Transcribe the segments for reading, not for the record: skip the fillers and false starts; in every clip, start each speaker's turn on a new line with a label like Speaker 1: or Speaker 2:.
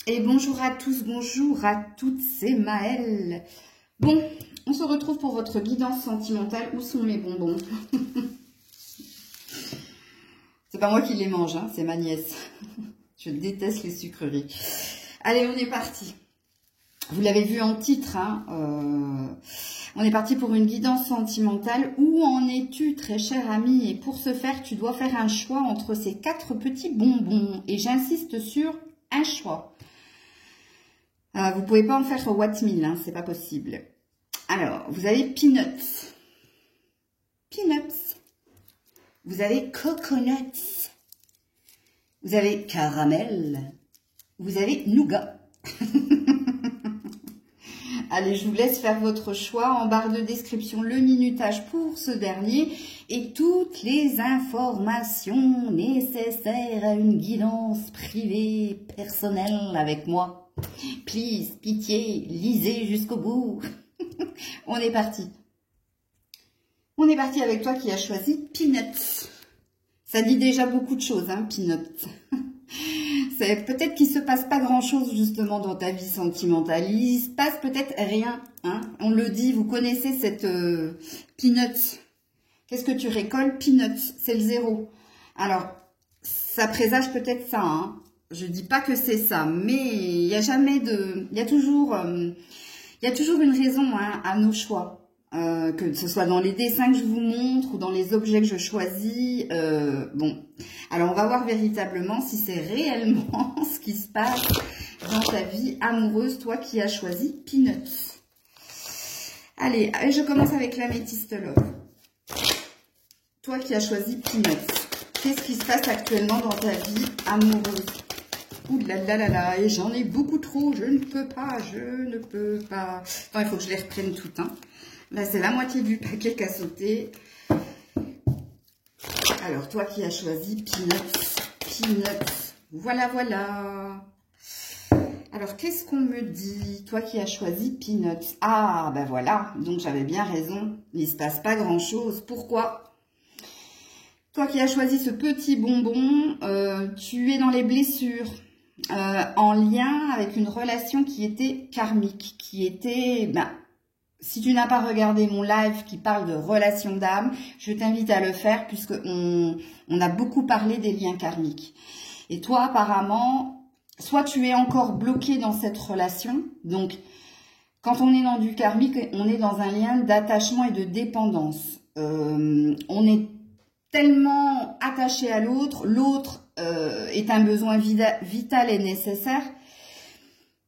Speaker 1: Et bonjour à tous, bonjour à toutes, c'est Maëlle. Bon, on se retrouve pour votre guidance sentimentale. Où sont mes bonbons? C'est pas moi qui les mange, hein, c'est ma nièce. Je déteste les sucreries. Allez, on est parti. Vous l'avez vu en titre, hein, on est parti pour une guidance sentimentale. Où en es-tu, très cher ami? Et pour ce faire, tu dois faire un choix entre ces 4 petits bonbons. Et j'insiste sur un choix. Vous pouvez pas en faire what mille, hein, c'est pas possible. Alors, vous avez peanuts. Peanuts. Vous avez coconuts. Vous avez caramel. Vous avez nougat. Allez, je vous laisse faire votre choix. En barre de description, le minutage pour ce dernier et toutes les informations nécessaires à une guidance privée, personnelle avec moi. Please, pitié, lisez jusqu'au bout. On est parti. On est parti avec toi qui as choisi Peanuts. Ça dit déjà beaucoup de choses, hein, Peanuts. C'est peut-être qu'il se passe pas grand-chose justement dans ta vie sentimentale. Il se passe peut-être rien, hein. On le dit, vous connaissez cette Peanuts. Qu'est-ce que tu récoltes? Peanuts, c'est le 0. Alors, ça présage peut-être ça, hein. Je dis pas que c'est ça, mais il y a jamais de, il y a toujours une raison, hein, à nos choix. Que ce soit dans les dessins que je vous montre ou dans les objets que je choisis. Bon, alors on va voir véritablement si c'est réellement ce qui se passe dans ta vie amoureuse, toi qui as choisi Peanuts. Allez, je commence avec l'améthyste love. Toi qui as choisi Peanuts, qu'est-ce qui se passe actuellement dans ta vie amoureuse? Ouh là là là là, et j'en ai beaucoup trop, je ne peux pas, je ne peux pas. Attends, il faut que je les reprenne toutes, hein. Là, c'est la moitié du paquet qui a sauté. Alors, toi qui as choisi Peanuts. Voilà, voilà. Alors, qu'est-ce qu'on me dit? Toi qui as choisi Peanuts. Ah, ben voilà. Donc, j'avais bien raison. Il ne se passe pas grand-chose. Pourquoi? Toi qui as choisi ce petit bonbon, tu es dans les blessures. En lien avec une relation qui était karmique. Qui était... si tu n'as pas regardé mon live qui parle de relation d'âme, je t'invite à le faire puisque on a beaucoup parlé des liens karmiques. Et toi, apparemment, soit tu es encore bloqué dans cette relation. Donc, quand on est dans du karmique, on est dans un lien d'attachement et de dépendance. On est tellement attaché à l'autre. L'autre est un besoin vital et nécessaire.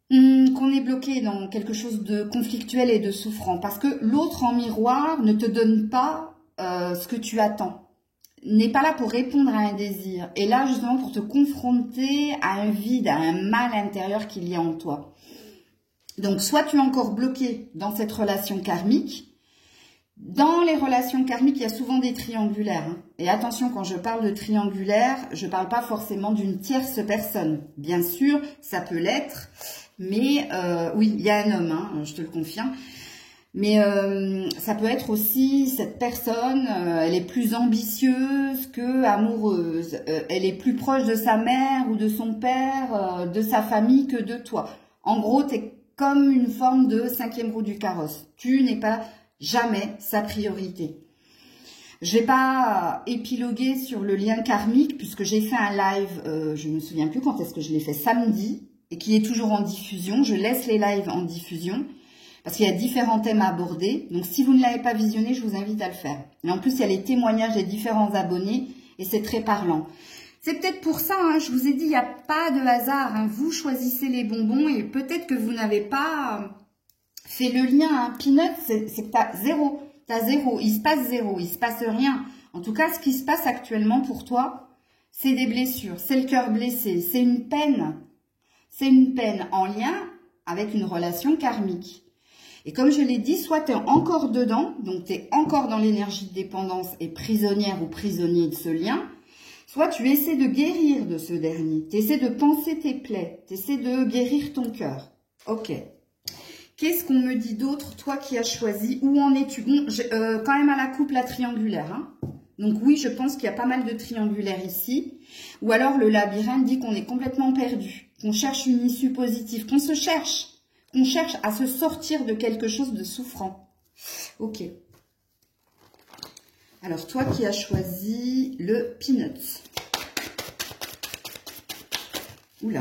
Speaker 1: Qu'on est bloqué dans quelque chose de conflictuel et de souffrant. Parce que l'autre en miroir ne te donne pas ce que tu attends. N'est pas là pour répondre à un désir. Et là, justement, pour te confronter à un vide, à un mal intérieur qu'il y a en toi. Donc, soit tu es encore bloqué dans cette relation karmique. Dans les relations karmiques, il y a souvent des triangulaires. Hein. Et attention, quand je parle de triangulaire, je ne parle pas forcément d'une tierce personne. Bien sûr, ça peut l'être. Mais oui, il y a un homme, hein, je te le confirme. Mais ça peut être aussi cette personne, elle est plus ambitieuse que amoureuse. Elle est plus proche de sa mère ou de son père, de sa famille que de toi. En gros, tu es comme une forme de 5e roue du carrosse. Tu n'es pas jamais sa priorité. Je vais pas épiloguer sur le lien karmique puisque j'ai fait un live, je me souviens plus quand est-ce que je l'ai fait, samedi. Et qui est toujours en diffusion. Je laisse les lives en diffusion parce qu'il y a différents thèmes à aborder. Donc, si vous ne l'avez pas visionné, je vous invite à le faire. Et en plus, il y a les témoignages des différents abonnés et c'est très parlant. C'est peut-être pour ça, hein, je vous ai dit, il n'y a pas de hasard. Hein, vous choisissez les bonbons et peut-être que vous n'avez pas fait le lien. Hein. Peanuts, c'est que tu as zéro. Tu as zéro. Il se passe zéro. Il se passe rien. En tout cas, ce qui se passe actuellement pour toi, c'est des blessures. C'est le cœur blessé. C'est une peine. C'est une peine en lien avec une relation karmique. Et comme je l'ai dit, soit tu es encore dedans, donc tu es encore dans l'énergie de dépendance et prisonnière ou prisonnier de ce lien, soit tu essaies de guérir de ce dernier. Tu essaies de penser tes plaies, tu essaies de guérir ton cœur. Ok. Qu'est-ce qu'on me dit d'autre, toi qui as choisi? Où en es-tu? Bon, quand même à la coupe, la triangulaire. Hein. Donc oui, je pense qu'il y a pas mal de triangulaires ici. Ou alors le labyrinthe dit qu'on est complètement perdu, qu'on cherche une issue positive, qu'on cherche à se sortir de quelque chose de souffrant. Ok. Alors toi qui as choisi le Peanuts. Oula.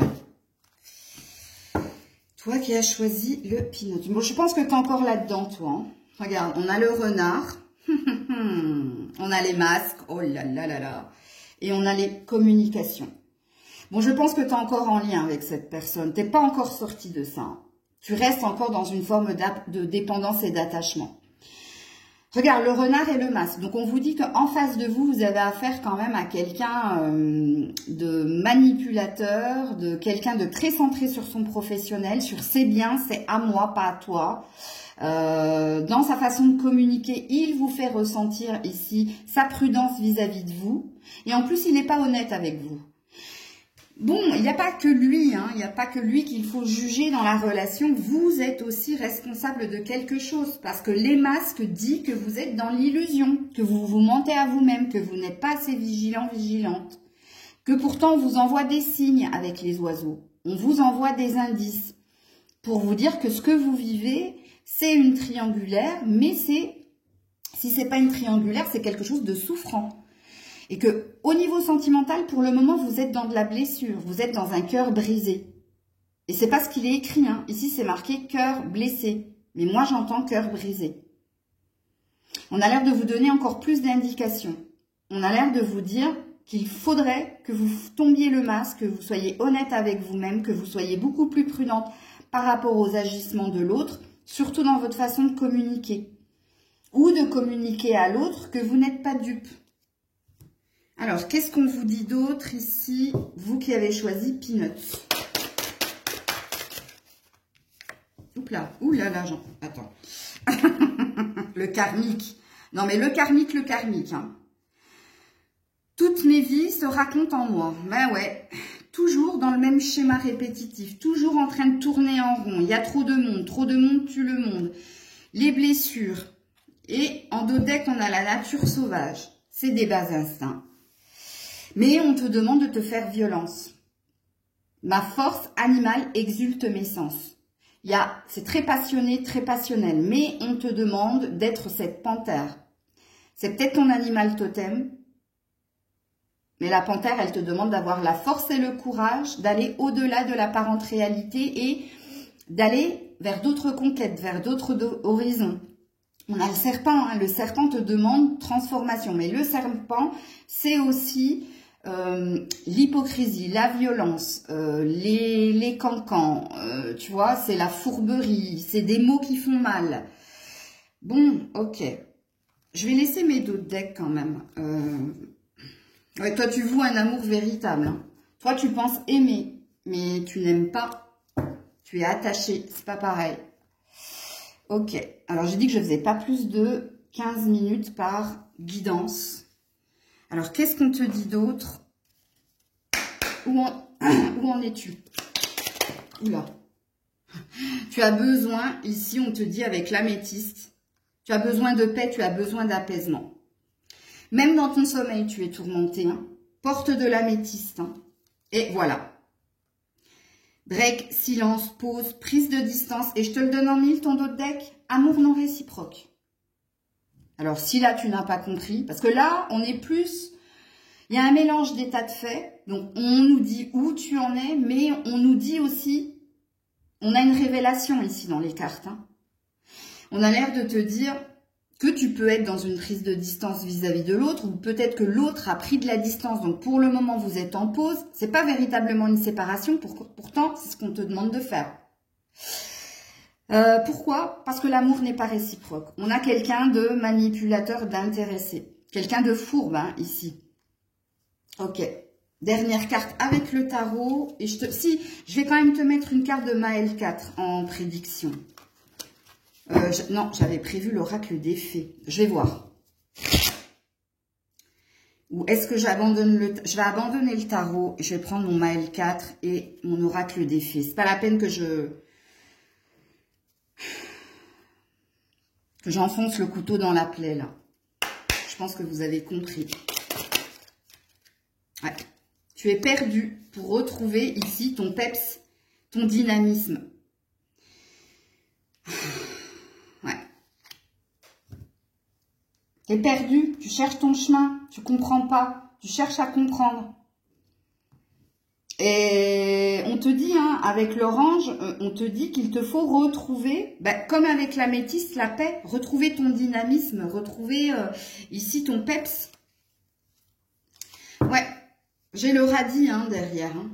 Speaker 1: Toi qui as choisi le Peanuts. Bon, je pense que tu es encore là-dedans, toi. Hein. Regarde, on a le renard. On a les masques. Oh là là là là. Et on a les communications. Bon, je pense que tu es encore en lien avec cette personne. Tu n'es pas encore sorti de ça. Hein. Tu restes encore dans une forme de dépendance et d'attachement. Regarde, le renard et le masque. Donc, on vous dit qu'en face de vous, vous avez affaire quand même à quelqu'un de manipulateur, de quelqu'un de très centré sur son professionnel, sur ses biens, c'est à moi, pas à toi. Dans sa façon de communiquer, il vous fait ressentir ici sa prudence vis-à-vis de vous. Et en plus, il n'est pas honnête avec vous. Bon, il n'y a pas que lui, hein, il n'y a pas que lui qu'il faut juger dans la relation. Vous êtes aussi responsable de quelque chose parce que les masques disent que vous êtes dans l'illusion, que vous vous mentez à vous-même, que vous n'êtes pas assez vigilant, vigilante, que pourtant on vous envoie des signes avec les oiseaux. On vous envoie des indices pour vous dire que ce que vous vivez, c'est une triangulaire, mais si c'est pas une triangulaire, c'est quelque chose de souffrant. Et que au niveau sentimental, pour le moment, vous êtes dans de la blessure, vous êtes dans un cœur brisé. Et c'est pas ce qu'il est écrit, hein. Ici, c'est marqué cœur blessé. Mais moi, j'entends cœur brisé. On a l'air de vous donner encore plus d'indications. On a l'air de vous dire qu'il faudrait que vous tombiez le masque, que vous soyez honnête avec vous-même, que vous soyez beaucoup plus prudente par rapport aux agissements de l'autre, surtout dans votre façon de communiquer. Ou de communiquer à l'autre que vous n'êtes pas dupe. Alors, qu'est-ce qu'on vous dit d'autre ici, vous qui avez choisi Peanuts? Oups là, Jean, attends. Le karmique. Non, mais le karmique, hein. Toutes mes vies se racontent en moi. Ben ouais, toujours dans le même schéma répétitif, toujours en train de tourner en rond. Il y a trop de monde tue le monde. Les blessures. Et en dos deck, on a la nature sauvage. C'est des bas instincts. Mais on te demande de te faire violence. Ma force animale exulte mes sens. C'est très passionné, très passionnel, mais on te demande d'être cette panthère. C'est peut-être ton animal totem, mais la panthère, elle te demande d'avoir la force et le courage d'aller au-delà de l'apparente réalité et d'aller vers d'autres conquêtes, vers d'autres horizons. On a le serpent, hein. Le serpent te demande transformation, mais le serpent, c'est aussi l'hypocrisie, la violence, les cancans, tu vois, c'est la fourberie, c'est des mots qui font mal. Bon, ok. Je vais laisser mes d'autres decks quand même. Ouais, toi, tu voues un amour véritable. Hein. Toi, tu penses aimer, mais tu n'aimes pas. Tu es attaché, c'est pas pareil. Ok. Alors, j'ai dit que je faisais pas plus de 15 minutes par guidance. Alors, qu'est-ce qu'on te dit d'autre? Où en es-tu? Oula. Tu as besoin, ici, on te dit avec l'améthyste, tu as besoin de paix, tu as besoin d'apaisement. Même dans ton sommeil, tu es tourmenté. Hein. Porte de l'améthyste. Hein. Et voilà. Break, silence, pause, prise de distance. Et je te le donne en mille, ton dos de deck. Amour non réciproque. Alors, si là, tu n'as pas compris, parce que là, on est plus... Il y a un mélange d'états de fait. Donc, on nous dit où tu en es, mais on nous dit aussi... On a une révélation ici dans les cartes. Hein. On a l'air de te dire que tu peux être dans une prise de distance vis-à-vis de l'autre, ou peut-être que l'autre a pris de la distance. Donc, pour le moment, vous êtes en pause. C'est pas véritablement une séparation. Pourtant, c'est ce qu'on te demande de faire. Pourquoi? Parce que l'amour n'est pas réciproque. On a quelqu'un de manipulateur, d'intéressé. Quelqu'un de fourbe, hein, ici. Ok. Dernière carte avec le tarot. Et je vais quand même te mettre une carte de Maël 4 en prédiction. Non, j'avais prévu l'oracle des fées. Je vais voir. Ou est-ce que j'abandonne je vais abandonner le tarot et je vais prendre mon Maël 4 et mon oracle des fées. C'est pas la peine que j'enfonce le couteau dans la plaie, là. Je Je pense que vous avez compris. Ouais. Tu es perdu pour retrouver ici ton peps, ton dynamisme. Ouais. Tu es perdu, tu cherches ton chemin, tu comprends pas, tu cherches à comprendre. Et on te dit, hein, avec l'orange, on te dit qu'il te faut retrouver, comme avec l'améthyste, la paix, retrouver ton dynamisme, retrouver ici ton peps. Ouais, j'ai le radis derrière. Hein.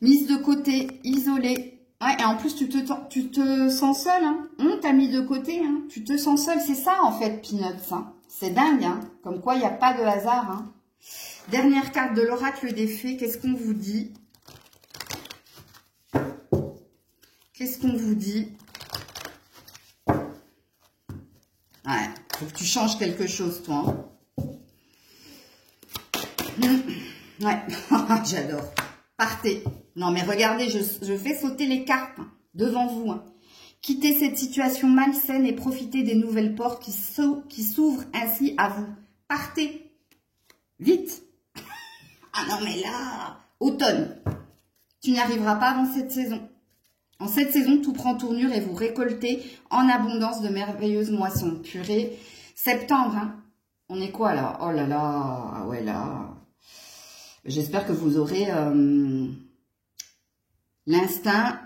Speaker 1: Mise de côté, isolée. Ouais, et en plus, tu te sens seul. Hein. On t'a mis de côté. Hein. Tu te sens seul. C'est ça, en fait, Peanuts. Hein. C'est dingue. Hein. Comme quoi, il n'y a pas de hasard. Hein. Dernière carte de l'oracle des fées. Qu'est-ce qu'on vous dit? Qu'est-ce qu'on vous dit? Ouais, faut que tu changes quelque chose, toi. Hein. Ouais, j'adore. Partez. Non, mais regardez, je fais sauter les cartes devant vous. Hein. Quittez cette situation malsaine et profitez des nouvelles portes qui s'ouvrent ainsi à vous. Partez. Vite. Ah non, mais là, automne. Tu n'y arriveras pas avant cette saison. En cette saison, tout prend tournure et vous récoltez en abondance de merveilleuses moissons. Purée. Septembre, hein. On est quoi là? Oh là là. Ah ouais, là. J'espère que vous aurez l'instinct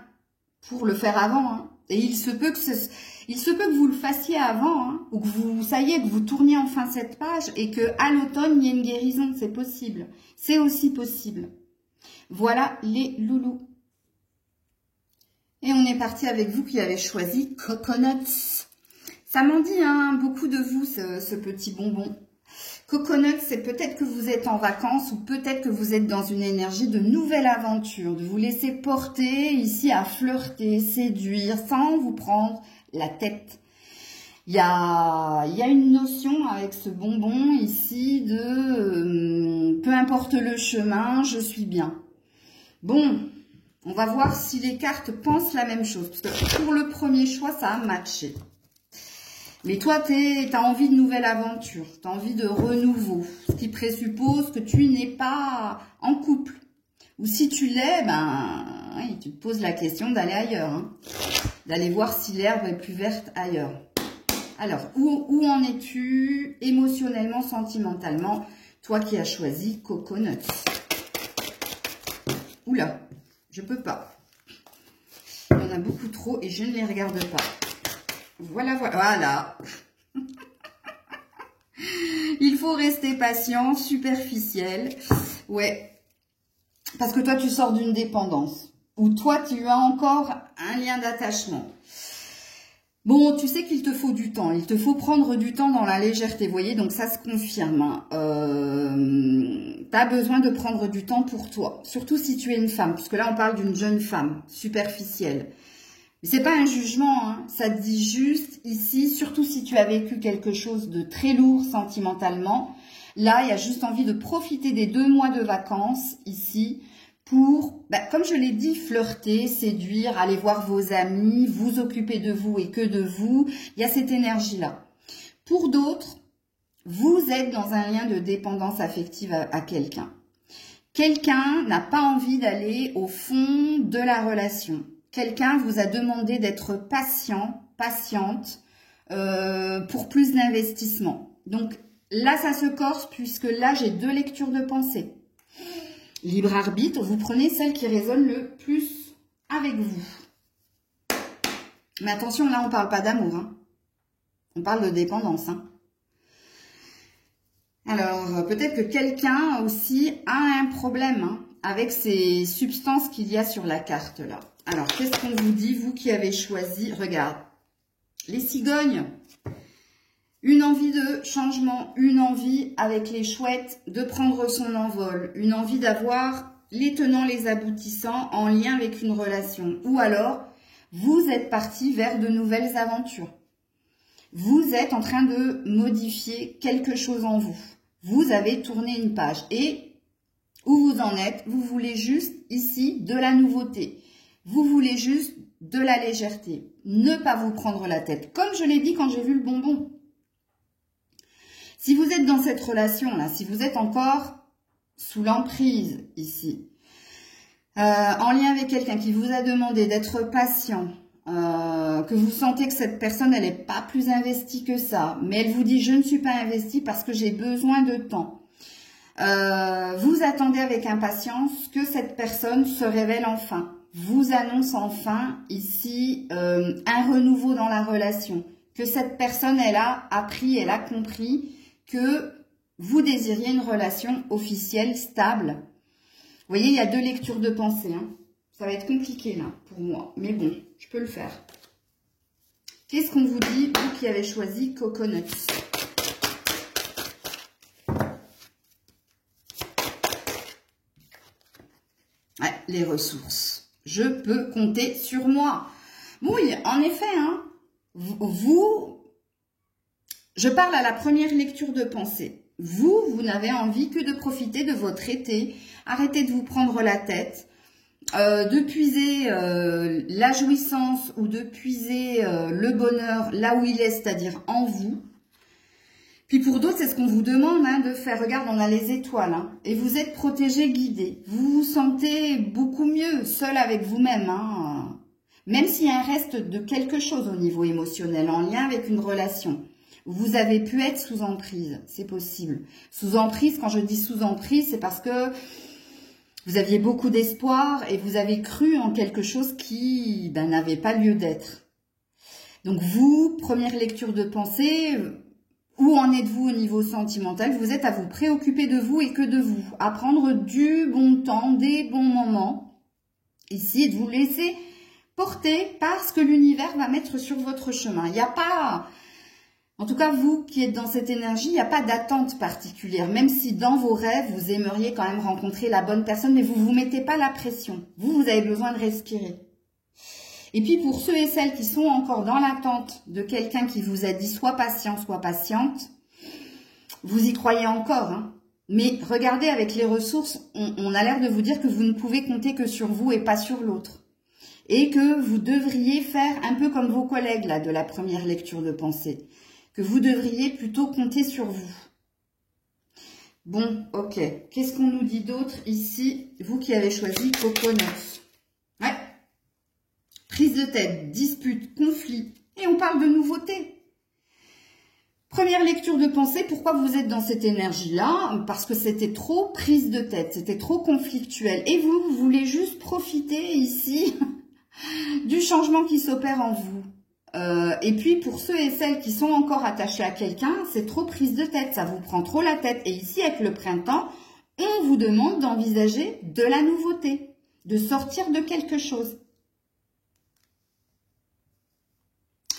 Speaker 1: pour le faire avant. Hein. Et il se peut que vous le fassiez avant, hein, ou que ça y est, que vous tourniez enfin cette page et qu'à l'automne, il y ait une guérison. C'est possible. C'est aussi possible. Voilà les loulous. Et on est parti avec vous qui avez choisi Coconuts. Ça m'en dit, hein, beaucoup de vous, ce petit bonbon. Coconut, c'est peut-être que vous êtes en vacances ou peut-être que vous êtes dans une énergie de nouvelle aventure, de vous laisser porter ici à flirter, séduire, sans vous prendre la tête. Il y a une notion avec ce bonbon ici de peu importe le chemin, je suis bien. Bon, on va voir si les cartes pensent la même chose, parce que pour le premier choix, ça a matché. Mais toi, tu as envie de nouvelle aventure, tu as envie de renouveau, ce qui présuppose que tu n'es pas en couple. Ou si tu l'es, oui, tu te poses la question d'aller ailleurs, hein, d'aller voir si l'herbe est plus verte ailleurs. Alors, où en es-tu émotionnellement, sentimentalement, toi qui as choisi Coconuts? Oula, je peux pas. Il y en a beaucoup trop et je ne les regarde pas. Voilà, voilà. Il faut rester patient, superficiel. Ouais. Parce que toi, tu sors d'une dépendance. Ou toi, tu as encore un lien d'attachement. Bon, tu sais qu'il te faut du temps. Il te faut prendre du temps dans la légèreté. Vous voyez, donc ça se confirme. Hein. Tu as besoin de prendre du temps pour toi. Surtout si tu es une femme. Puisque là, on parle d'une jeune femme superficielle. C'est pas un jugement, hein. Ça te dit juste ici, surtout si tu as vécu quelque chose de très lourd sentimentalement, là, il y a juste envie de profiter des 2 mois de vacances ici pour, comme je l'ai dit, flirter, séduire, aller voir vos amis, vous occuper de vous et que de vous. Il y a cette énergie-là. Pour d'autres, vous êtes dans un lien de dépendance affective à quelqu'un. Quelqu'un n'a pas envie d'aller au fond de la relation. Quelqu'un vous a demandé d'être patient, patiente, pour plus d'investissement. Donc là, ça se corse puisque là, j'ai 2 lectures de pensée. Libre arbitre, vous prenez celle qui résonne le plus avec vous. Mais attention, là, on ne parle pas d'amour. Hein. On parle de dépendance. Hein. Alors, peut-être que quelqu'un aussi a un problème avec ces substances qu'il y a sur la carte là. Alors, qu'est-ce qu'on vous dit, vous qui avez choisi? Regarde, les cigognes, une envie de changement, une envie avec les chouettes de prendre son envol, une envie d'avoir les tenants, les aboutissants en lien avec une relation. Ou alors, vous êtes parti vers de nouvelles aventures. Vous êtes en train de modifier quelque chose en vous. Vous avez tourné une page. Et où vous en êtes, vous voulez juste ici de la nouveauté. Vous voulez juste de la légèreté. Ne pas vous prendre la tête. Comme je l'ai dit quand j'ai vu le bonbon. Si vous êtes dans cette relation-là, si vous êtes encore sous l'emprise ici, en lien avec quelqu'un qui vous a demandé d'être patient, que vous sentez que cette personne, elle n'est pas plus investie que ça, mais elle vous dit « je ne suis pas investie parce que j'ai besoin de temps ». Vous attendez avec impatience que cette personne se révèle enfin, vous annonce enfin ici un renouveau dans la relation, que cette personne, elle a appris, elle a compris que vous désiriez une relation officielle, stable. Vous voyez, il y a deux lectures de pensée. Hein. Ça va être compliqué là pour moi, mais bon, je peux le faire. Qu'est-ce qu'on vous dit, vous qui avez choisi Coconuts? Ouais, les ressources. Je peux compter sur moi. Oui, en effet, hein, je parle à la première lecture de pensée. Vous n'avez envie que de profiter de votre été. Arrêtez de vous prendre la tête, de puiser la jouissance ou de puiser le bonheur là où il est, c'est-à-dire en vous. Puis pour d'autres, c'est ce qu'on vous demande hein, de faire. Regarde, on a les étoiles. Hein, et vous êtes protégé, guidé. Vous vous sentez beaucoup mieux, seul avec vous-même. Hein, même s'il y a un reste de quelque chose au niveau émotionnel, en lien avec une relation. Vous avez pu être sous emprise, c'est possible. Sous emprise, quand je dis sous emprise, c'est parce que vous aviez beaucoup d'espoir et vous avez cru en quelque chose qui n'avait pas lieu d'être. Donc vous, première lecture de pensée... Où en êtes-vous au niveau sentimental? Vous êtes à vous préoccuper de vous et que de vous. À prendre du bon temps, des bons moments. Ici, et de vous laisser porter par ce que l'univers va mettre sur votre chemin. Il n'y a pas... En tout cas, vous qui êtes dans cette énergie, il n'y a pas d'attente particulière. Même si dans vos rêves, vous aimeriez quand même rencontrer la bonne personne, mais vous ne vous mettez pas la pression. Vous avez besoin de respirer. Et puis pour ceux et celles qui sont encore dans l'attente de quelqu'un qui vous a dit soit patient, soit patiente, vous y croyez encore. Hein. Mais regardez avec les ressources, on a l'air de vous dire que vous ne pouvez compter que sur vous et pas sur l'autre. Et que vous devriez faire un peu comme vos collègues là de la première lecture de pensée. Que vous devriez plutôt compter sur vous. Bon, ok. Qu'est-ce qu'on nous dit d'autre ici, vous qui avez choisi Coconuts? Ouais. Prise de tête, dispute, conflit. Et on parle de nouveauté. Première lecture de pensée, pourquoi vous êtes dans cette énergie-là? Parce que c'était trop prise de tête, c'était trop conflictuel. Et vous voulez juste profiter ici du changement qui s'opère en vous. Et puis pour ceux et celles qui sont encore attachés à quelqu'un, c'est trop prise de tête, ça vous prend trop la tête. Et ici, avec le printemps, on vous demande d'envisager de la nouveauté, de sortir de quelque chose.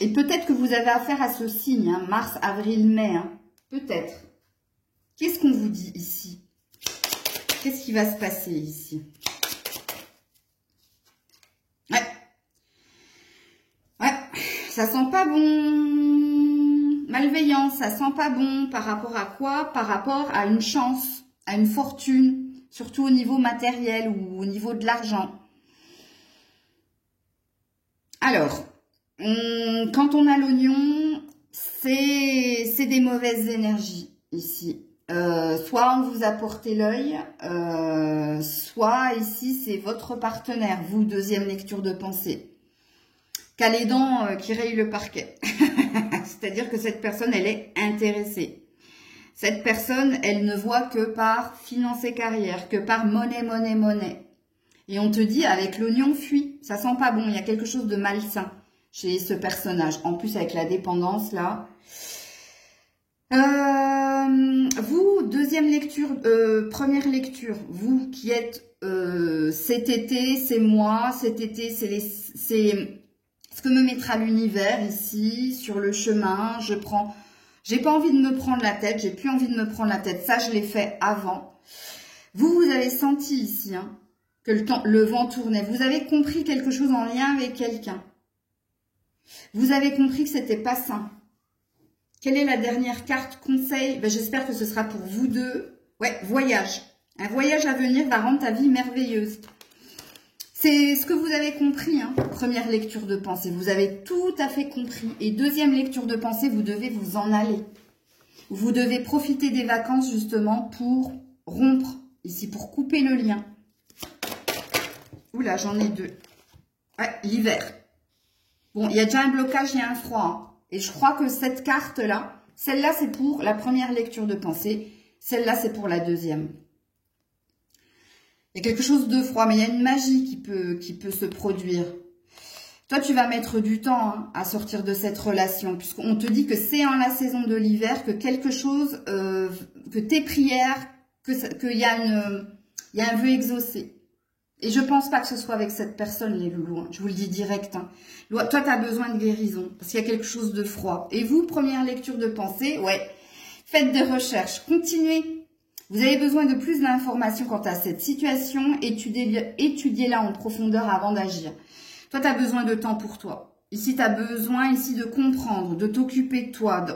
Speaker 1: Et peut-être que vous avez affaire à ce signe, hein, mars, avril, mai, hein, peut-être. Qu'est-ce qu'on vous dit ici? Qu'est-ce qui va se passer ici? Ouais. Ouais, ça sent pas bon. Malveillance, ça sent pas bon. Par rapport à quoi? Par rapport à une chance, à une fortune, surtout au niveau matériel ou au niveau de l'argent. Alors... quand on a l'oignon, c'est des mauvaises énergies ici. Soit on vous a porté l'œil, soit ici c'est votre partenaire, vous, deuxième lecture de pensée. Qu'a les dents qui rayent le parquet. C'est-à-dire que cette personne, elle est intéressée. Cette personne, elle ne voit que par finance et carrière, que par monnaie, monnaie, monnaie. Et on te dit, avec l'oignon, fuis. Ça sent pas bon, il y a quelque chose de malsain chez ce personnage. En plus, avec la dépendance, là. Vous, deuxième lecture, première lecture, vous qui êtes cet été, c'est moi, cet été, c'est ce que me mettra l'univers ici, sur le chemin. J'ai pas envie de me prendre la tête, j'ai plus envie de me prendre la tête. Ça, je l'ai fait avant. Vous avez senti ici hein, que le vent tournait. Vous avez compris quelque chose en lien avec quelqu'un. Vous avez compris que c'était pas sain. Quelle est la dernière carte conseil? Ben, j'espère que ce sera pour vous deux. Ouais, voyage. Un voyage à venir va rendre ta vie merveilleuse. C'est ce que vous avez compris, hein. Première lecture de pensée. Vous avez tout à fait compris. Et deuxième lecture de pensée, vous devez vous en aller. Vous devez profiter des vacances justement pour rompre, ici, pour couper le lien. Oula, j'en ai deux. Ouais, l'hiver. Bon, il y a déjà un blocage, il y a un froid. Hein. Et je crois que cette carte-là, celle-là, c'est pour la première lecture de pensée. Celle-là, c'est pour la deuxième. Il y a quelque chose de froid, mais il y a une magie qui peut se produire. Toi, tu vas mettre du temps hein, à sortir de cette relation, puisqu'on te dit que c'est en la saison de l'hiver que quelque chose, que tes prières, qu'il y a un vœu exaucé. Et je pense pas que ce soit avec cette personne, les loulous. Hein. Je vous le dis direct. Hein. Toi, tu as besoin de guérison, parce qu'il y a quelque chose de froid. Et vous, première lecture de pensée, ouais, faites des recherches, continuez. Vous avez besoin de plus d'informations quant à cette situation, étudiez-la en profondeur avant d'agir. Toi, tu as besoin de temps pour toi. Ici, tu as besoin ici de comprendre, de t'occuper de toi.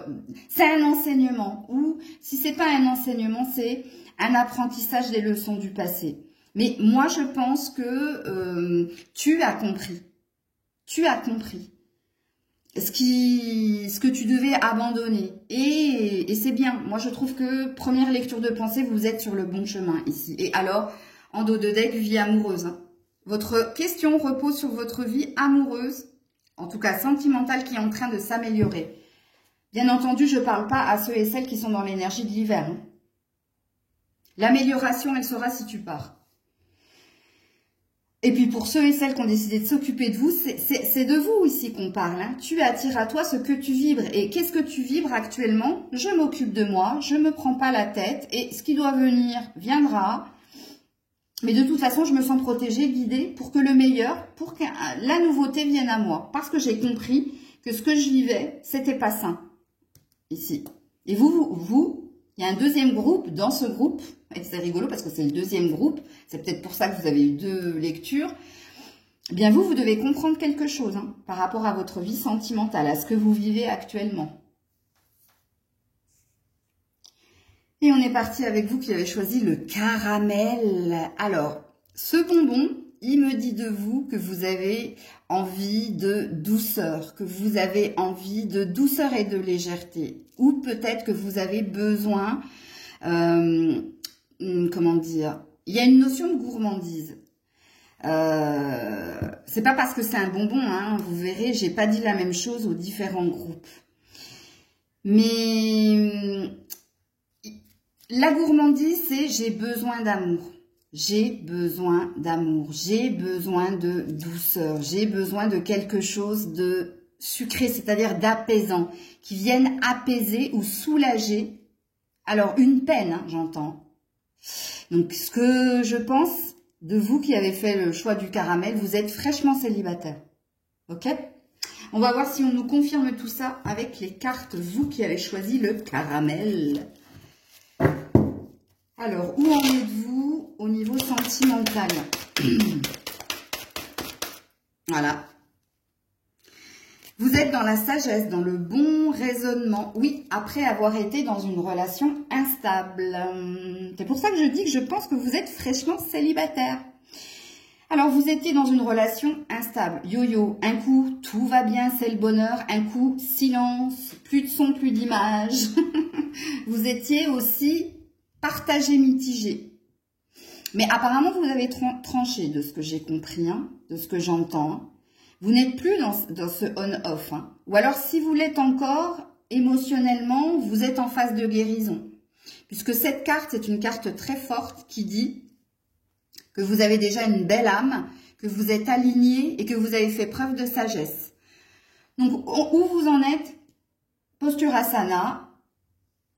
Speaker 1: C'est un enseignement. Ou, si c'est pas un enseignement, c'est un apprentissage des leçons du passé. Mais moi, je pense que tu as compris. Tu as compris ce que tu devais abandonner. Et c'est bien. Moi, je trouve que première lecture de pensée, vous êtes sur le bon chemin ici. Et alors, en dos de deck, vie amoureuse. Hein. Votre question repose sur votre vie amoureuse, en tout cas sentimentale, qui est en train de s'améliorer. Bien entendu, je ne parle pas à ceux et celles qui sont dans l'énergie de l'hiver. Hein. L'amélioration, elle sera si tu pars. Et puis pour ceux et celles qui ont décidé de s'occuper de vous, c'est de vous ici qu'on parle. Hein. Tu attires à toi ce que tu vibres. Et qu'est-ce que tu vibres actuellement? Je m'occupe de moi, je ne me prends pas la tête et ce qui doit venir viendra. Mais de toute façon, je me sens protégée, guidée pour que le meilleur, pour que la nouveauté vienne à moi. Parce que j'ai compris que ce que je vivais, c'était pas sain. Ici. Et vous, il y a un deuxième groupe dans ce groupe. Et c'est rigolo parce que c'est le deuxième groupe. C'est peut-être pour ça que vous avez eu 2 lectures. Eh bien, vous devez comprendre quelque chose hein, par rapport à votre vie sentimentale, à ce que vous vivez actuellement. Et on est parti avec vous qui avez choisi le caramel. Alors, ce bonbon, il me dit de vous que vous avez envie de douceur, que vous avez envie de douceur et de légèreté. Ou peut-être que vous avez besoin, comment dire, il y a une notion de gourmandise. C'est pas parce que c'est un bonbon, hein, vous verrez, j'ai pas dit la même chose aux différents groupes. Mais la gourmandise, c'est j'ai besoin d'amour. J'ai besoin d'amour. J'ai besoin de douceur. J'ai besoin de quelque chose de sucré, c'est-à-dire d'apaisant, qui vienne apaiser ou soulager. Alors, une peine, hein, j'entends. Donc, ce que je pense de vous qui avez fait le choix du caramel, vous êtes fraîchement célibataire. Ok ? On va voir si on nous confirme tout ça avec les cartes, vous qui avez choisi le caramel. Alors, où en êtes-vous au niveau sentimental? Voilà. Vous êtes dans la sagesse, dans le bon raisonnement. Oui, après avoir été dans une relation instable. C'est pour ça que je dis que je pense que vous êtes fraîchement célibataire. Alors, vous étiez dans une relation instable. Yo-yo, un coup, tout va bien, c'est le bonheur. Un coup, silence, plus de son, plus d'image. Vous étiez aussi partagé, mitigé. Mais apparemment, vous avez tranché de ce que j'ai compris, hein, de ce que j'entends. Hein. Vous n'êtes plus dans ce on-off. Hein. Ou alors, si vous l'êtes encore, émotionnellement, vous êtes en phase de guérison. Puisque cette carte, c'est une carte très forte qui dit que vous avez déjà une belle âme, que vous êtes aligné et que vous avez fait preuve de sagesse. Donc, où vous en êtes? Posture asana,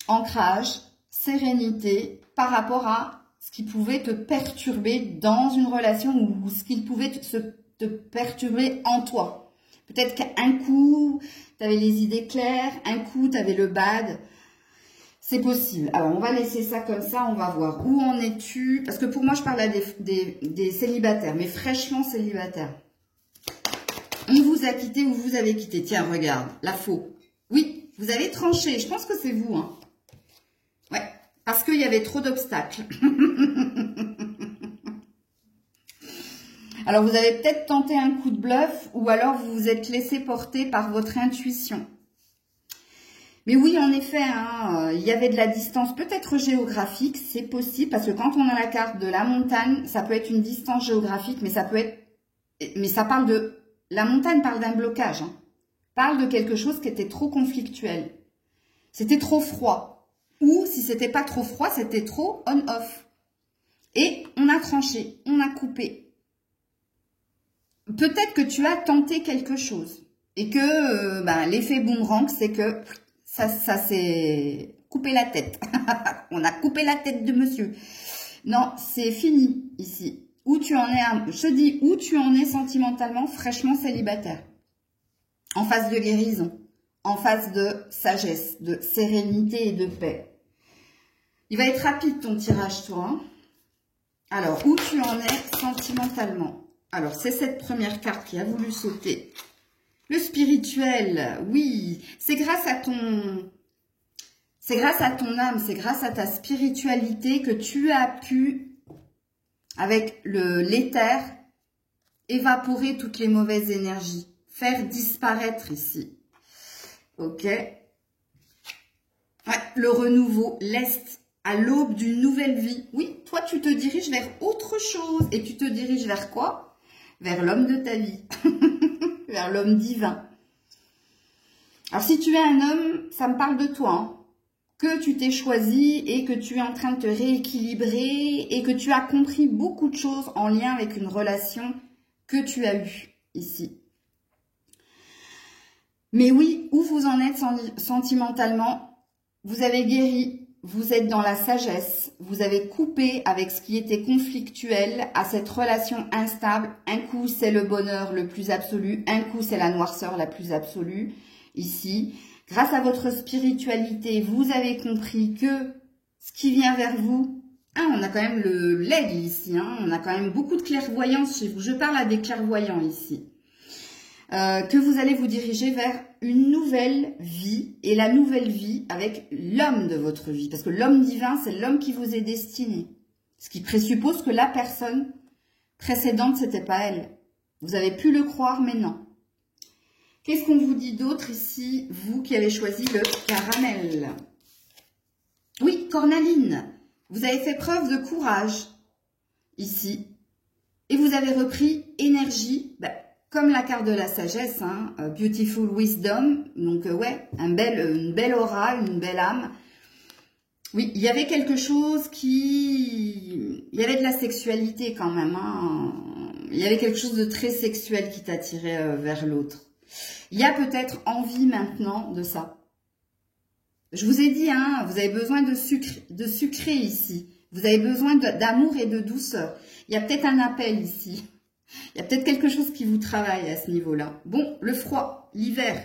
Speaker 1: ancrage, sérénité par rapport à ce qui pouvait te perturber dans une relation ou ce qui pouvait te perturber en toi. Peut-être qu'un coup, tu avais les idées claires, un coup, tu avais le bad. C'est possible. Alors, on va laisser ça comme ça, on va voir. Où en es-tu? Parce que pour moi, je parle à des célibataires, mais fraîchement célibataires. On vous a quitté ou vous avez quitté. Tiens, regarde, la faux. Oui, vous avez tranché. Je pense que c'est vous. Hein. Ouais, parce qu'il y avait trop d'obstacles. Alors, vous avez peut-être tenté un coup de bluff ou alors vous vous êtes laissé porter par votre intuition. Mais oui, en effet, hein, il y avait de la distance peut-être géographique, c'est possible, parce que quand on a la carte de la montagne, ça peut être une distance géographique, mais ça peut être... Mais ça parle de... La montagne parle d'un blocage, hein, parle de quelque chose qui était trop conflictuel. C'était trop froid. Ou, si c'était pas trop froid, c'était trop on-off. Et on a tranché, on a coupé. Peut-être que tu as tenté quelque chose. Et que l'effet boomerang, c'est que ça s'est coupé la tête. On a coupé la tête de monsieur. Non, c'est fini ici. Où tu en es, je dis où tu en es sentimentalement, fraîchement célibataire. En phase de guérison. En phase de sagesse, de sérénité et de paix. Il va être rapide ton tirage, toi. Hein. Alors, où tu en es sentimentalement? Alors, c'est cette première carte qui a voulu sauter. Le spirituel, oui, c'est grâce à ton... C'est grâce à ton âme, c'est grâce à ta spiritualité que tu as pu, avec l'éther, évaporer toutes les mauvaises énergies. Faire disparaître ici. Ok. Ouais, le renouveau, l'Est, à l'aube d'une nouvelle vie. Oui, toi, tu te diriges vers autre chose. Et tu te diriges vers quoi? Vers l'homme de ta vie. Vers l'homme divin. Alors, si tu es un homme, ça me parle de toi. Hein. Que tu t'es choisi et que tu es en train de te rééquilibrer et que tu as compris beaucoup de choses en lien avec une relation que tu as eue ici. Mais oui, où vous en êtes sentimentalement, vous avez guéri, vous êtes dans la sagesse, vous avez coupé avec ce qui était conflictuel à cette relation instable. Un coup, c'est le bonheur le plus absolu, un coup, c'est la noirceur la plus absolue, ici. Grâce à votre spiritualité, vous avez compris que ce qui vient vers vous, hein, on a quand même l'aigle ici, hein, on a quand même beaucoup de clairvoyance chez vous. Je parle à des clairvoyants ici. Que vous allez vous diriger vers une nouvelle vie, et la nouvelle vie avec l'homme de votre vie. Parce que l'homme divin, c'est l'homme qui vous est destiné. Ce qui présuppose que la personne précédente, c'était pas elle. Vous avez pu le croire, mais non. Qu'est-ce qu'on vous dit d'autre ici, vous qui avez choisi le caramel? Oui, Cornaline, vous avez fait preuve de courage ici. Et vous avez repris énergie, comme la carte de la sagesse, hein, Beautiful Wisdom, donc ouais, une belle aura, une belle âme. Oui, il y avait quelque chose il y avait de la sexualité quand même, hein. Il y avait quelque chose de très sexuel qui t'attirait vers l'autre. Il y a peut-être envie maintenant de ça. Je vous ai dit, hein, vous avez besoin de sucré ici. Vous avez besoin d'amour et de douceur. Il y a peut-être un appel ici. Il y a peut-être quelque chose qui vous travaille à ce niveau-là. Bon, le froid, l'hiver.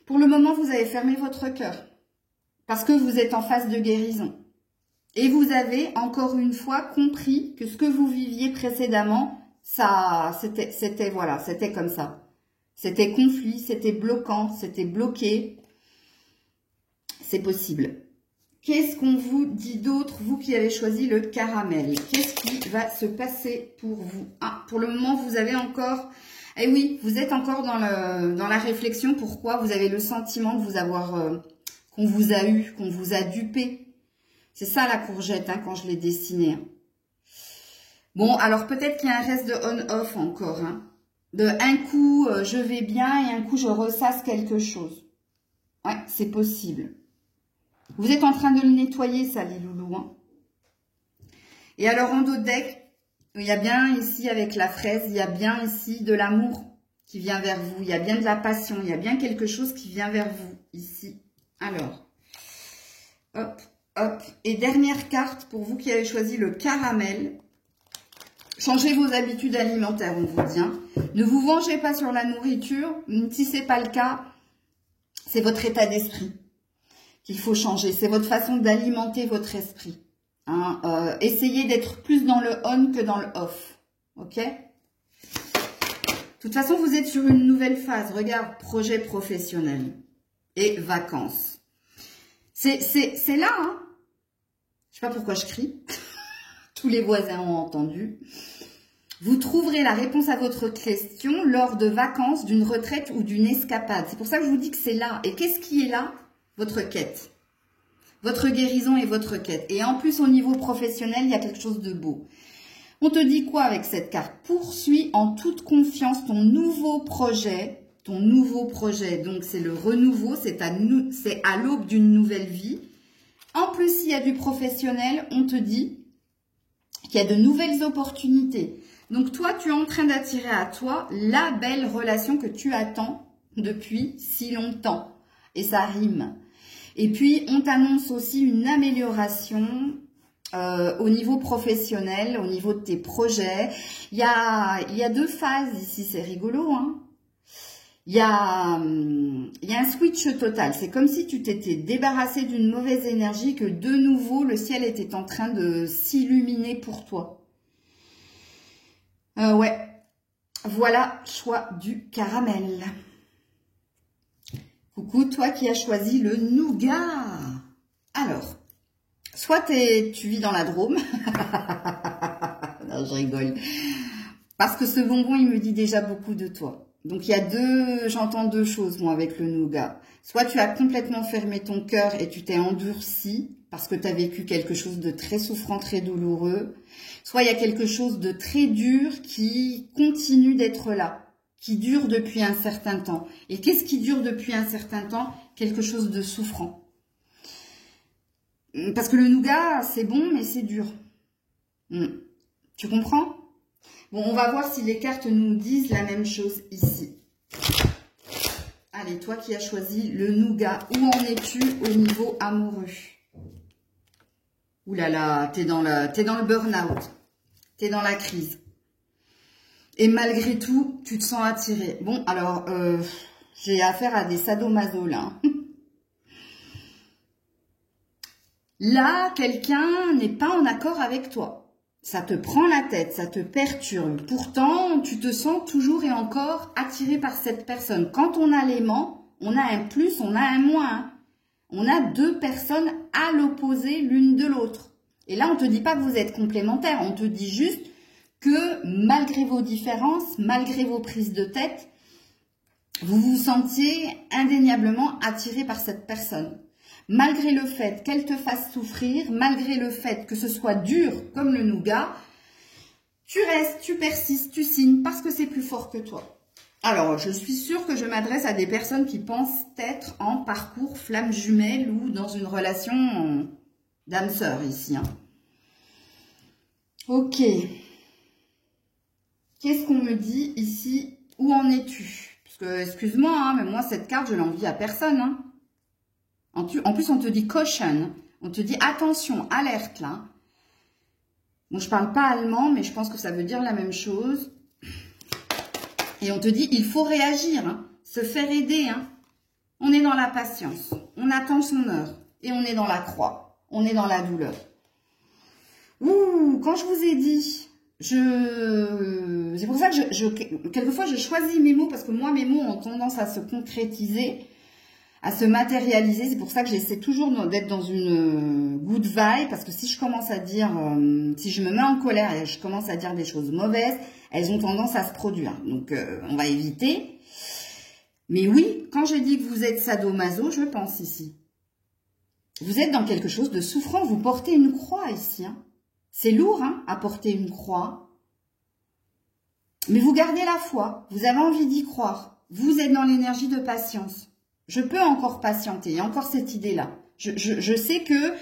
Speaker 1: Pour le moment, vous avez fermé votre cœur. Parce que vous êtes en phase de guérison. Et vous avez, encore une fois, compris que ce que vous viviez précédemment, c'était voilà, c'était comme ça. C'était conflit, c'était bloquant, c'était bloqué. C'est possible. Qu'est-ce qu'on vous dit d'autre, vous qui avez choisi le caramel? Qu'est-ce qui va se passer pour vous? Ah, pour le moment, vous avez encore... Eh oui, vous êtes encore dans la réflexion. Pourquoi? Vous avez le sentiment de vous avoir... qu'on vous a eu, qu'on vous a dupé. C'est ça la courgette, hein, quand je l'ai dessinée. Bon, alors peut-être qu'il y a un reste de on-off encore. Hein. De un coup, je vais bien et un coup, je ressasse quelque chose. Ouais, c'est possible. Vous êtes en train de le nettoyer, ça, les loulous. Hein. Et alors, en dos de deck, il y a bien ici, avec la fraise, il y a bien ici de l'amour qui vient vers vous. Il y a bien de la passion. Il y a bien quelque chose qui vient vers vous, ici. Alors, hop, hop. Et dernière carte, pour vous qui avez choisi le caramel. Changez vos habitudes alimentaires, on vous dit. Hein. Ne vous vengez pas sur la nourriture. Si ce n'est pas le cas, c'est votre état d'esprit qu'il faut changer. C'est votre façon d'alimenter votre esprit. Hein. Essayez d'être plus dans le on que dans le off. Ok? De toute façon, vous êtes sur une nouvelle phase. Regarde, projet professionnel et vacances. C'est là. Hein. Je ne sais pas pourquoi je crie. Tous les voisins ont entendu. Vous trouverez la réponse à votre question lors de vacances, d'une retraite ou d'une escapade. C'est pour ça que je vous dis que c'est là. Et qu'est-ce qui est là? Votre quête. Votre guérison et votre quête. Et en plus, au niveau professionnel, il y a quelque chose de beau. On te dit quoi avec cette carte? Poursuis en toute confiance ton nouveau projet. Ton nouveau projet. Donc, c'est le renouveau. C'est à l'aube d'une nouvelle vie. En plus, s'il y a du professionnel, on te dit qu'il y a de nouvelles opportunités. Donc, toi, tu es en train d'attirer à toi la belle relation que tu attends depuis si longtemps. Et ça rime. Et puis, on t'annonce aussi une amélioration au niveau professionnel, au niveau de tes projets. Il y a deux phases ici, c'est rigolo, hein. Il y a un switch total. C'est comme si tu t'étais débarrassé d'une mauvaise énergie, que de nouveau, le ciel était en train de s'illuminer pour toi. Ouais. Voilà, choix du caramel. Coucou, toi qui as choisi le nougat. Alors, soit tu vis dans la Drôme. Non, je rigole. Parce que ce bonbon, il me dit déjà beaucoup de toi. Donc, j'entends deux choses, moi, avec le nougat. Soit tu as complètement fermé ton cœur et tu t'es endurci parce que tu as vécu quelque chose de très souffrant, très douloureux. Soit il y a quelque chose de très dur qui continue d'être là, qui dure depuis un certain temps. Et qu'est-ce qui dure depuis un certain temps? Quelque chose de souffrant. Parce que le nougat, c'est bon, mais c'est dur. Tu comprends? Bon, on va voir si les cartes nous disent la même chose ici. Allez, toi qui as choisi le nougat, où en es-tu au niveau amoureux? Ouh là là, t'es dans le burn-out. T'es dans la crise. Et malgré tout, tu te sens attiré. Bon, alors, j'ai affaire à des sadomaso là. Là, quelqu'un n'est pas en accord avec toi. Ça te prend la tête, ça te perturbe. Pourtant, tu te sens toujours et encore attiré par cette personne. Quand on a l'aimant, on a un plus, on a un moins. On a deux personnes à l'opposé l'une de l'autre. Et là, on ne te dit pas que vous êtes complémentaires. On te dit juste que malgré vos différences, malgré vos prises de tête, vous vous sentiez indéniablement attiré par cette personne. Malgré le fait qu'elle te fasse souffrir, malgré le fait que ce soit dur comme le nougat, tu restes, tu persistes, tu signes parce que c'est plus fort que toi. Alors, je suis sûre que je m'adresse à des personnes qui pensent être en parcours flamme jumelle ou dans une relation d'âme-sœur ici. Hein. Ok. Qu'est-ce qu'on me dit ici? Où en es-tu? Parce que, excuse-moi, hein, mais moi, cette carte, je l'envie à personne. Hein. En plus, on te dit caution. On te dit attention, alerte, là. Bon, je parle pas allemand, mais je pense que ça veut dire la même chose. Et on te dit, il faut réagir, hein, se faire aider. Hein. On est dans la patience. On attend son heure. Et on est dans la croix. On est dans la douleur. Ouh, quand je vous ai dit... C'est pour ça que quelquefois, je choisis mes mots, parce que moi, mes mots ont tendance à se concrétiser, à se matérialiser. C'est pour ça que j'essaie toujours d'être dans une good vibe, parce que si je commence à dire, si je me mets en colère et je commence à dire des choses mauvaises, elles ont tendance à se produire. Donc, on va éviter. Mais oui, quand je dis que vous êtes sadomaso, je pense ici. Vous êtes dans quelque chose de souffrant, vous portez une croix ici, hein. C'est lourd, hein, à porter une croix. Mais vous gardez la foi. Vous avez envie d'y croire. Vous êtes dans l'énergie de patience. Je peux encore patienter. Il y a encore cette idée-là. Je sais que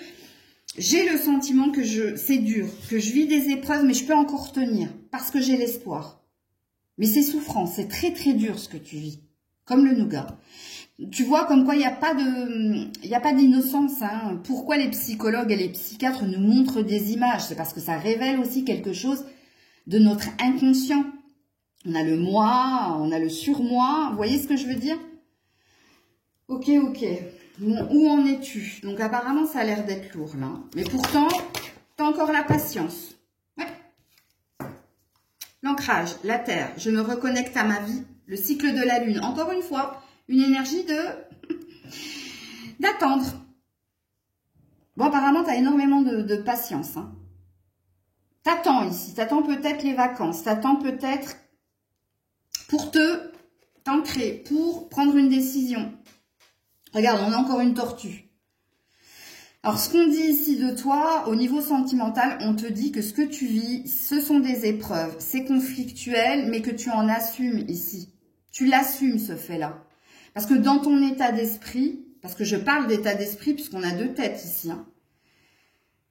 Speaker 1: j'ai le sentiment que c'est dur, que je vis des épreuves, mais je peux encore tenir parce que j'ai l'espoir. Mais c'est souffrant. C'est très, très dur ce que tu vis. Comme le nougat. Tu vois, comme quoi il n'y a pas d'innocence. Hein. Pourquoi les psychologues et les psychiatres nous montrent des images? C'est parce que ça révèle aussi quelque chose de notre inconscient. On a le moi, on a le surmoi. Vous voyez ce que je veux dire? Ok, ok. Bon, où en es-tu? Donc apparemment, ça a l'air d'être lourd là. Mais pourtant, tu as encore la patience. Ouais. L'ancrage, la terre. Je me reconnecte à ma vie. Le cycle de la lune. Encore une fois. Une énergie d'attendre. Bon, apparemment, tu as énormément de patience. Hein. T'attends ici, t'attends peut-être les vacances, t'attends peut-être pour t'ancrer, pour prendre une décision. Regarde, on a encore une tortue. Alors, ce qu'on dit ici de toi, au niveau sentimental, on te dit que ce que tu vis, ce sont des épreuves. C'est conflictuel, mais que tu en assumes ici. Tu l'assumes, ce fait-là. Parce que dans ton état d'esprit, parce que je parle d'état d'esprit puisqu'on a deux têtes ici, hein,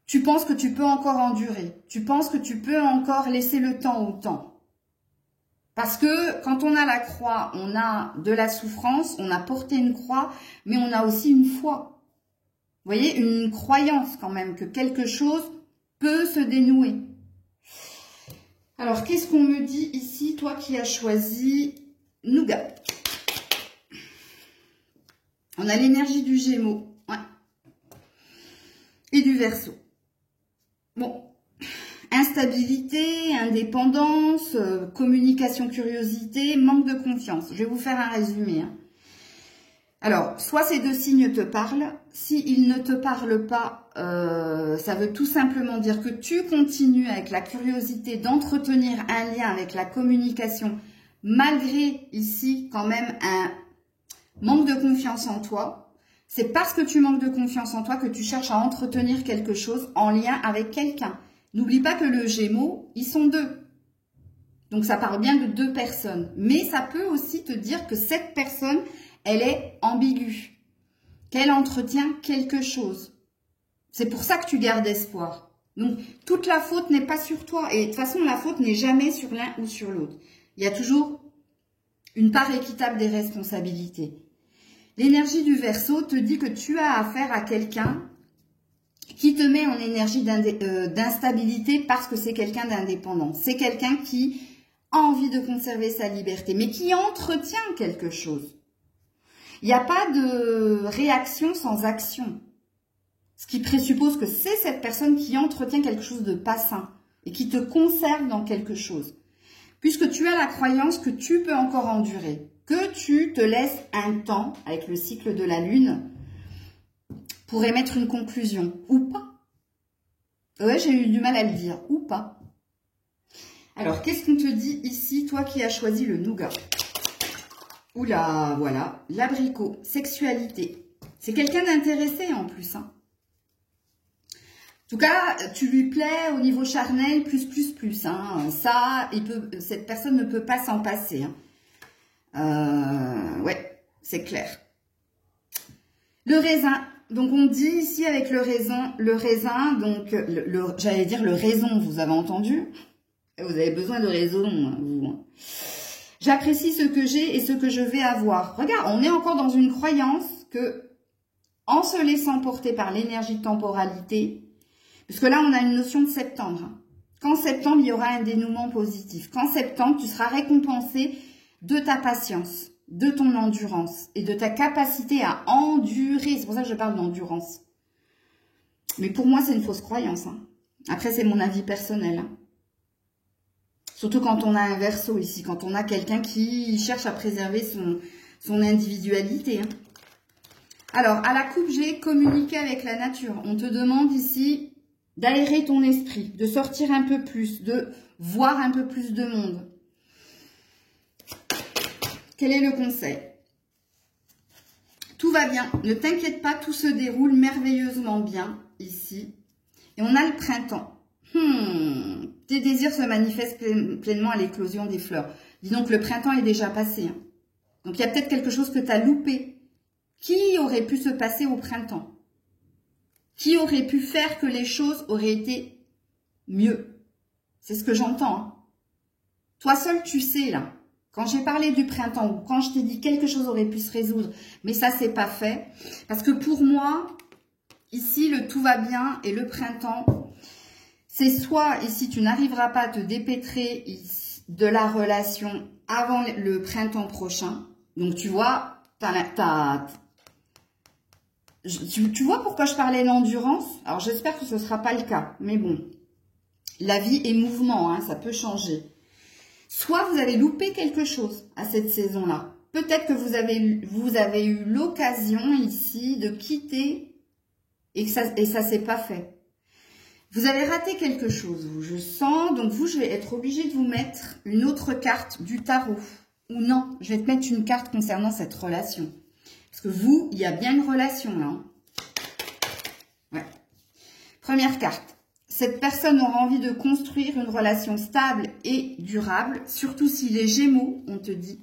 Speaker 1: tu penses que tu peux encore endurer. Tu penses que tu peux encore laisser le temps au temps. Parce que quand on a la croix, on a de la souffrance, on a porté une croix, mais on a aussi une foi. Vous voyez, une croyance quand même que quelque chose peut se dénouer. Alors, qu'est-ce qu'on me dit ici, toi qui as choisi Nougat? On a l'énergie du Gémeaux, ouais, et du Verseau. Bon, instabilité, indépendance, communication, curiosité, manque de confiance. Je vais vous faire un résumé. Hein. Alors, soit ces deux signes te parlent. S'ils ne te parlent pas, ça veut tout simplement dire que tu continues avec la curiosité d'entretenir un lien avec la communication, malgré ici quand même un manque de confiance en toi. C'est parce que tu manques de confiance en toi que tu cherches à entretenir quelque chose en lien avec quelqu'un. N'oublie pas que le Gémeaux, ils sont deux. Donc, ça parle bien de deux personnes. Mais ça peut aussi te dire que cette personne, elle est ambiguë. Qu'elle entretient quelque chose. C'est pour ça que tu gardes espoir. Donc, toute la faute n'est pas sur toi. Et de toute façon, la faute n'est jamais sur l'un ou sur l'autre. Il y a toujours une part équitable des responsabilités. L'énergie du Verseau te dit que tu as affaire à quelqu'un qui te met en énergie d'instabilité parce que c'est quelqu'un d'indépendant. C'est quelqu'un qui a envie de conserver sa liberté, mais qui entretient quelque chose. Il n'y a pas de réaction sans action. Ce qui présuppose que c'est cette personne qui entretient quelque chose de pas sain et qui te conserve dans quelque chose. Puisque tu as la croyance que tu peux encore endurer, que tu te laisses un temps avec le cycle de la Lune pour émettre une conclusion, ou pas. Ouais, j'ai eu du mal à le dire, ou pas. Alors, qu'est-ce qu'on te dit ici, toi qui as choisi le Nougat? Oula, voilà, l'abricot, sexualité. C'est quelqu'un d'intéressé en plus. Hein. En tout cas, tu lui plais au niveau charnel, plus. Hein. Ça, cette personne ne peut pas s'en passer. Hein. Ouais, c'est clair. Le raisin. Donc, on dit ici avec le raisin, donc, j'allais dire le raison, vous avez entendu? Vous avez besoin de raison, vous. J'apprécie ce que j'ai et ce que je vais avoir. Regarde, on est encore dans une croyance que, en se laissant porter par l'énergie de temporalité, parce que là, on a une notion de septembre. Hein. Qu'en septembre, il y aura un dénouement positif. Qu'en septembre, tu seras récompensé de ta patience, de ton endurance et de ta capacité à endurer. C'est pour ça que je parle d'endurance. Mais pour moi, c'est une fausse croyance. Hein. Après, c'est mon avis personnel. Hein. Surtout quand on a un Verseau ici, quand on a quelqu'un qui cherche à préserver son individualité. Hein. Alors, à la coupe, j'ai communiqué avec la nature. On te demande ici d'aérer ton esprit, de sortir un peu plus, de voir un peu plus de monde. Quel est le conseil? Tout va bien, ne t'inquiète pas, tout se déroule merveilleusement bien ici. Et on a le printemps. Tes désirs se manifestent pleinement à l'éclosion des fleurs. Dis donc, le printemps est déjà passé. Hein. Donc, il y a peut-être quelque chose que tu as loupé. Qui aurait pu se passer au printemps? Qui aurait pu faire que les choses auraient été mieux? C'est ce que j'entends. Hein. Toi seul, tu sais, là. Quand j'ai parlé du printemps, ou quand je t'ai dit quelque chose aurait pu se résoudre, mais ça, c'est pas fait. Parce que pour moi, ici, le tout va bien et le printemps, c'est soit ici, tu n'arriveras pas à te dépêtrer de la relation avant le printemps prochain. Donc, tu vois, tu vois pourquoi je parlais d'endurance? Alors, j'espère que ce ne sera pas le cas. Mais bon, la vie est mouvement, hein, ça peut changer. Soit vous avez loupé quelque chose à cette saison-là. Peut-être que vous avez eu l'occasion ici de quitter et ça s'est pas fait. Vous avez raté quelque chose, vous, je sens. Donc vous, je vais être obligée de vous mettre une autre carte du tarot. Ou non, je vais te mettre une carte concernant cette relation. Parce que vous, il y a bien une relation là. Hein. Ouais. Première carte. Cette personne aura envie de construire une relation stable et durable. Surtout si les Gémeaux, on te dit.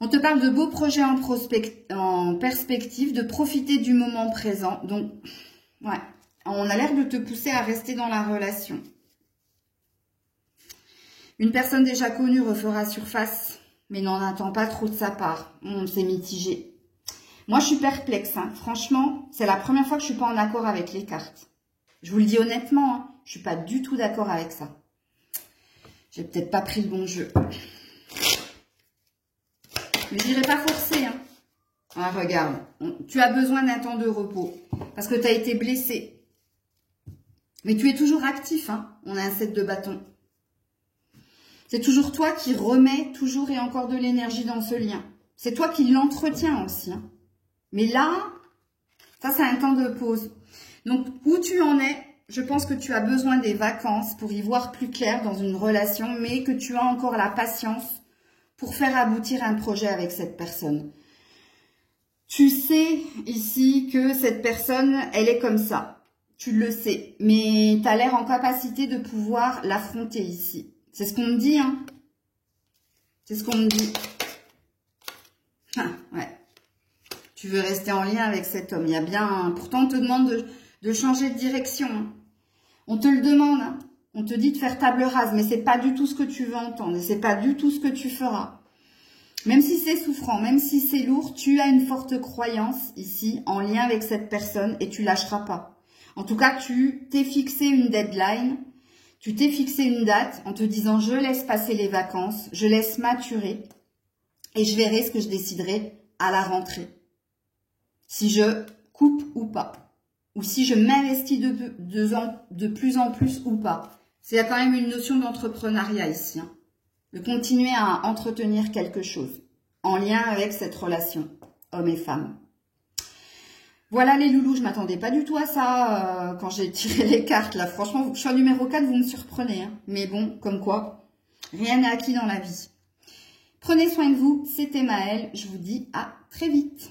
Speaker 1: On te parle de beaux projets en perspective, de profiter du moment présent. Donc, ouais. On a l'air de te pousser à rester dans la relation. Une personne déjà connue refera surface, mais n'en attend pas trop de sa part. C'est mitigé. Moi, je suis perplexe. Hein. Franchement, c'est la première fois que je suis pas en accord avec les cartes. Je vous le dis honnêtement, hein, je suis pas du tout d'accord avec ça. J'ai peut-être pas pris le bon jeu. Mais je n'irai pas forcer. Hein. Ah, regarde, tu as besoin d'un temps de repos parce que tu as été blessé. Mais tu es toujours actif, hein. On a un 7 de bâton. C'est toujours toi qui remets toujours et encore de l'énergie dans ce lien. C'est toi qui l'entretiens aussi. Hein. Mais là, ça c'est un temps de pause. Donc, où tu en es, je pense que tu as besoin des vacances pour y voir plus clair dans une relation, mais que tu as encore la patience pour faire aboutir un projet avec cette personne. Tu sais ici que cette personne, elle est comme ça. Tu le sais, mais tu as l'air en capacité de pouvoir l'affronter ici. C'est ce qu'on me dit, hein. C'est ce qu'on me dit. Ah, ouais. Tu veux rester en lien avec cet homme. Il y a bien... Pourtant, on te demande de changer de direction. Hein. On te le demande. Hein. On te dit de faire table rase, mais c'est pas du tout ce que tu veux entendre. Et c'est pas du tout ce que tu feras. Même si c'est souffrant, même si c'est lourd, tu as une forte croyance ici en lien avec cette personne et tu lâcheras pas. En tout cas, tu t'es fixé une deadline, tu t'es fixé une date en te disant « je laisse passer les vacances, je laisse maturer et je verrai ce que je déciderai à la rentrée. Si je coupe ou pas, ou si je m'investis de plus en plus ou pas. » Il y a quand même une notion d'entrepreneuriat ici, hein, de continuer à entretenir quelque chose en lien avec cette relation, homme et femme. Voilà les loulous, je ne m'attendais pas du tout à ça quand j'ai tiré les cartes. Là, franchement, choix numéro 4, vous me surprenez. Hein. Mais bon, comme quoi, rien n'est acquis dans la vie. Prenez soin de vous, c'était Maëlle. Je vous dis à très vite.